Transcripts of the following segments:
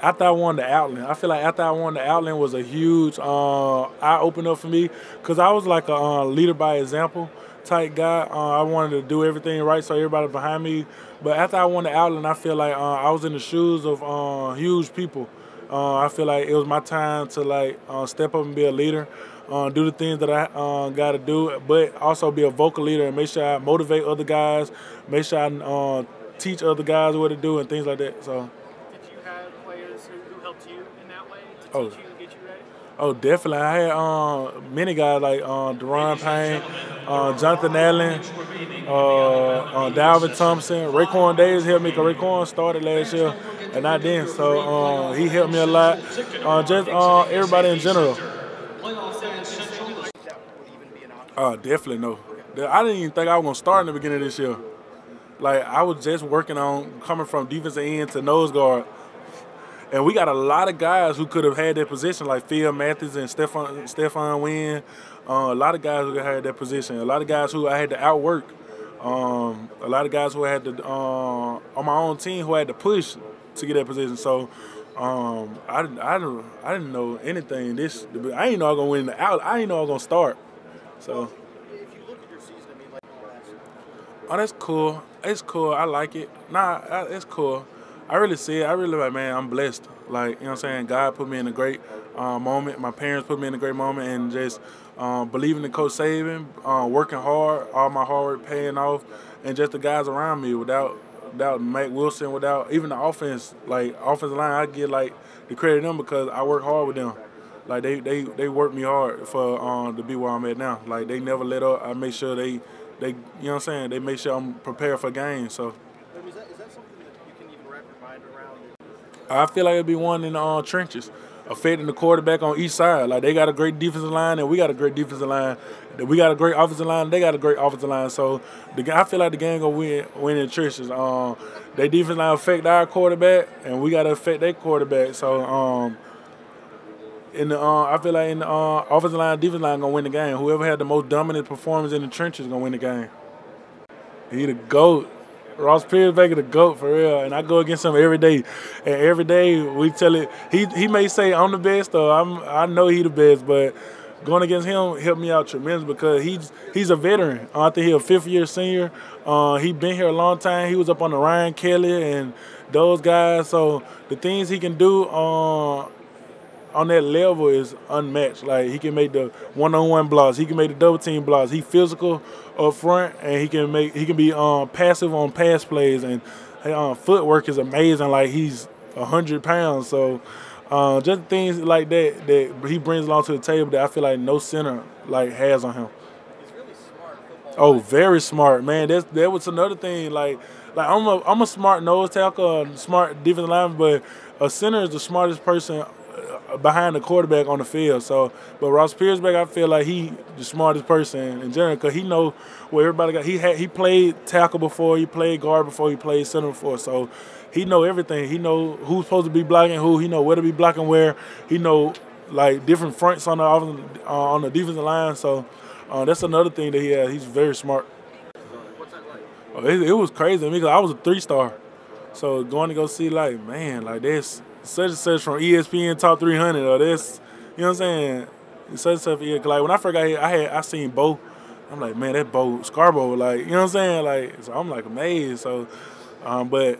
after I won the Outland. I feel like after I won the Outland was a huge eye opener for me because I was like a leader by example type guy. I wanted to do everything right so everybody behind me. But after I won the Outland, I feel like I was in the shoes of huge people. I feel like it was my time to like step up and be a leader, do the things that I got to do, but also be a vocal leader and make sure I motivate other guys, make sure I teach other guys what to do and things like that. So. Did you have players who helped you in that way to Oh. teach you and get you ready? Oh, definitely. I had many guys like Deron Payne, Jonathan Allen, Dalvin Thompson, Raekwon Davis helped me because Raekwon started last year and I didn't. So he helped me a lot. Just everybody in general. Definitely no. I didn't even think I was going to start in the beginning of this year. Like, I was just working on coming from defensive end to nose guard. And we got a lot of guys who could have had that position, like Phil Matthews and Stephon Wynn. A lot of guys who had that position. A lot of guys who I had to outwork. A lot of guys who had to, on my own team, who had to push to get that position. So I didn't know anything. I didn't know I was going to win the out. I didn't know I was going to start. So. If you look at your season, I mean, like, oh, that's cool. It's cool. I like it. Nah, it's cool. I really see it. I really like, man, I'm blessed. Like, you know what I'm saying? God put me in a great moment. My parents put me in a great moment, and just believing in Coach Saban, working hard, all my hard work paying off, and just the guys around me without Matt Wilson, without even the offense, like offensive line, I get like the credit to them because I work hard with them. Like they work me hard for to be where I'm at now. Like they never let up. I make sure they you know what I'm saying, they make sure I'm prepared for games. So is that something that you can even wrap your mind around? I feel like it'd be one in the trenches, affecting the quarterback on each side. Like they got a great defensive line and we got a great defensive line. We got a great offensive line. They got a great offensive line. So I feel like the game gonna win in the trenches. Their defensive line affect our quarterback and we gotta affect their quarterback. So I feel like in the offensive line, defensive line gonna win the game. Whoever had the most dominant performance in the trenches gonna win the game. He the GOAT. Ross Piersbaker the GOAT for real, and I go against him every day. And every day we tell it. He may say I'm the best or I know he the best, but going against him helped me out tremendous because he's a veteran. I think he's a fifth-year senior. He been here a long time. He was up on the Ryan Kelly and those guys. So the things he can do on that level is unmatched. Like he can make the one-on-one blocks, he can make the double team blocks. He physical up front, and he can be passive on pass plays, and footwork is amazing. Like he's 100 pounds, so just things like that he brings along to the table that I feel like no center like has on him. He's really smart football. Oh, very smart, man. That was another thing. Like I'm a smart nose tackle, a smart defensive lineman, but a center is the smartest person behind the quarterback on the field. So, but Ross Piersback, I feel like he the smartest person in general because he know where everybody got. He played tackle before, he played guard before, he played center before. So he know everything. He know who's supposed to be blocking who. He know where to be blocking where. He know like different fronts on the defensive line. So that's another thing that he has. He's very smart. What's that like? Oh, it was crazy to me because I was a 3-star. So going to go see like, man, like this such and such from ESPN Top 300 or this, you know what I'm saying? Such and such. Like when I first got here, I seen Bo. I'm like, man, that Bo Scarborough, like, you know what I'm saying? Like, so I'm like amazed. So, but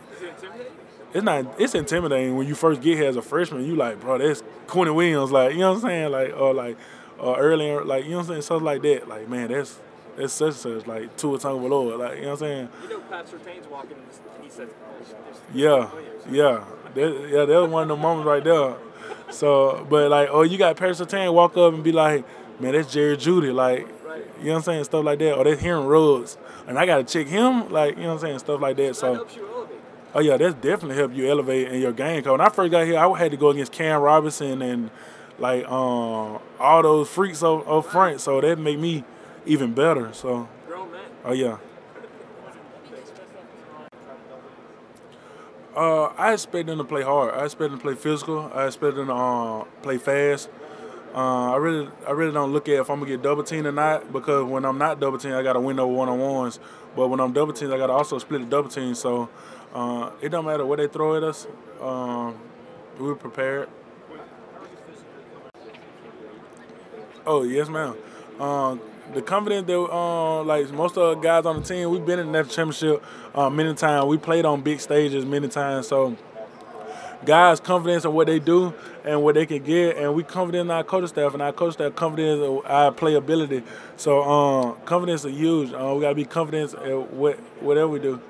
it's intimidating when you first get here as a freshman. You like, bro, that's Quinnen Williams, like, you know what I'm saying? Like, or earlier, like, you know what I'm saying? Something like that. Like, man, that's such and such, like Tua Tagovailoa, like, you know what I'm saying? You know, Pat Surtain's walking, and he says, Yeah. That was one of the moments right there. So, but like, you got Paris Surtain walk up and be like, man, that's Jerry Jeudy, like, you know what I'm saying, stuff like that. Or that's Henry Ruggs, and I gotta check him, like, you know what I'm saying, stuff like that. So, that helps you elevate. Oh yeah, that's definitely helped you elevate in your game. Cause when I first got here, I had to go against Cam Robinson and like all those freaks up front, so that made me even better. So, Grown man. oh yeah. I expect them to play hard. I expect them to play physical. I expect them to play fast. I really don't look at if I'm gonna get double teamed or not, because when I'm not double teamed, I gotta win over one-on-ones. But when I'm double teamed, I gotta also split the double team. So it don't matter what they throw at us. We were prepared. Oh, yes, ma'am. The confidence that, like most of the guys on the team, we've been in the national championship many times. We played on big stages many times. So, guys' confidence in what they do and what they can get, and we confident in our coaching staff, and our coaching staff confident in our playability. So, confidence is huge. We got to be confident in whatever we do.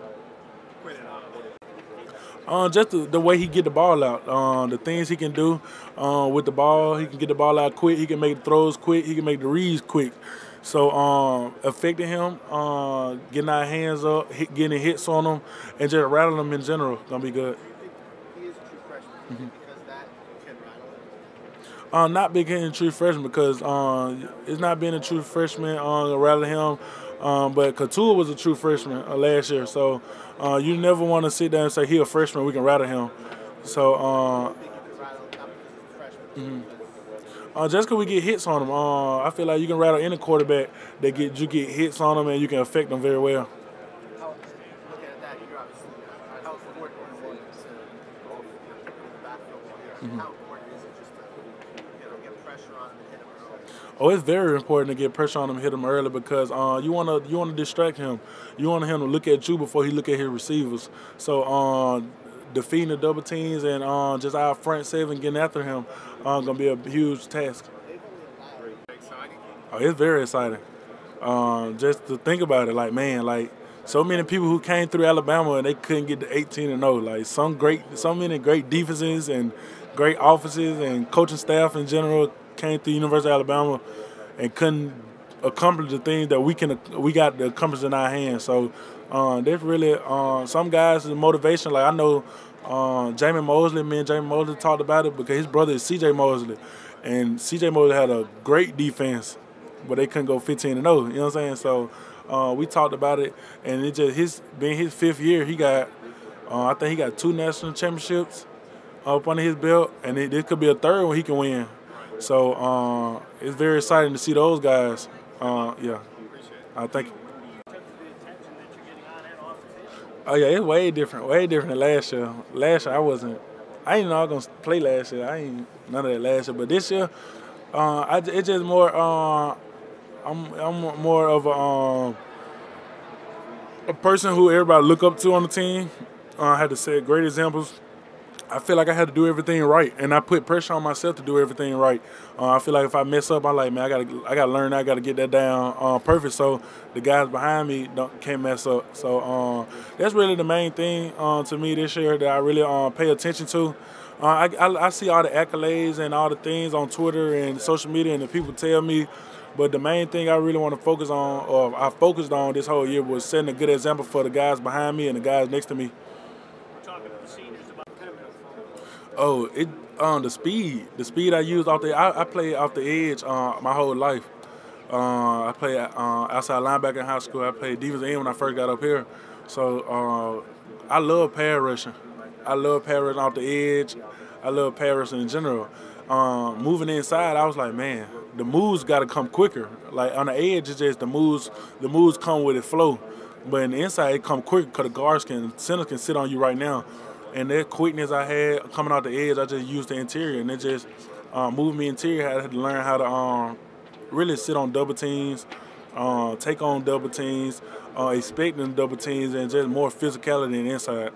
Just the way he get the ball out, the things he can do with the ball. He can get the ball out quick. He can make the throws quick. He can make the reads quick. So affecting him, getting our hands up, getting hits on him, and just rattling them in general gonna be good. He is a true freshman because that can rattle him. Not being a true freshman because it's not being a true freshman rattle him. But Couture was a true freshman last year, so you never want to sit there and say he a freshman, we can rattle him. So just because we get hits on him, I feel like you can rattle any quarterback that you get hits on them and you can affect them very well. Looking at that, you're obviously how important is it to backfield? How important is it just to get pressure on him and hit him early? Oh, it's very important to get pressure on him, hit him early because you want to distract him. You want him to look at you before he look at his receivers. So defeating the double teams and just our front seven getting after him gonna be a huge task. Oh, it's very exciting. Just to think about it, like man, like so many people who came through Alabama and they couldn't get to 18-0. Like so many great defenses and great offenses and coaching staff in general came through University of Alabama and couldn't accomplish the things that we got to accomplish in our hands. So there's really some guys' motivation. Like I know Jamie Mosley, me and Jamie Mosley talked about it because his brother is C.J. Mosley, and C.J. Mosley had a great defense, but they couldn't go 15-0. You know what I'm saying? So we talked about it, and it just being his 5th year, he got I think he got 2 national championships up under his belt, and this could be a 3rd one he can win. So it's very exciting to see those guys. Yeah, thank you. Oh yeah, it's way different than last year. Last year I didn't know I was gonna play last year. I ain't none of that last year. But this year, it's just more. I'm more of a person who everybody look up to on the team. I had to set great examples. I feel like I had to do everything right, and I put pressure on myself to do everything right. I feel like if I mess up, I'm like, man, I gotta learn. I gotta get that down perfect, so the guys behind me can't mess up. So that's really the main thing to me this year that I really pay attention to. I see all the accolades and all the things on Twitter and social media, and the people tell me. But the main thing I really want to focus on, or I focused on this whole year, was setting a good example for the guys behind me and the guys next to me. Oh, the speed I used off the I played off the edge my whole life. I played outside linebacker in high school. I played defensive end when I first got up here. So I love pass rushing. I love pass rushing off the edge. I love pass rushing in general. Moving inside, I was like, man, the moves got to come quicker. Like on the edge, it's just the moves come with it flow. But in the inside, it come quicker because the center can sit on you right now. And that quickness I had coming out the edge, I just used the interior, and it just moved me interior. I had to learn how to really sit on double teams, take on double teams, expecting double teams, and just more physicality in the inside.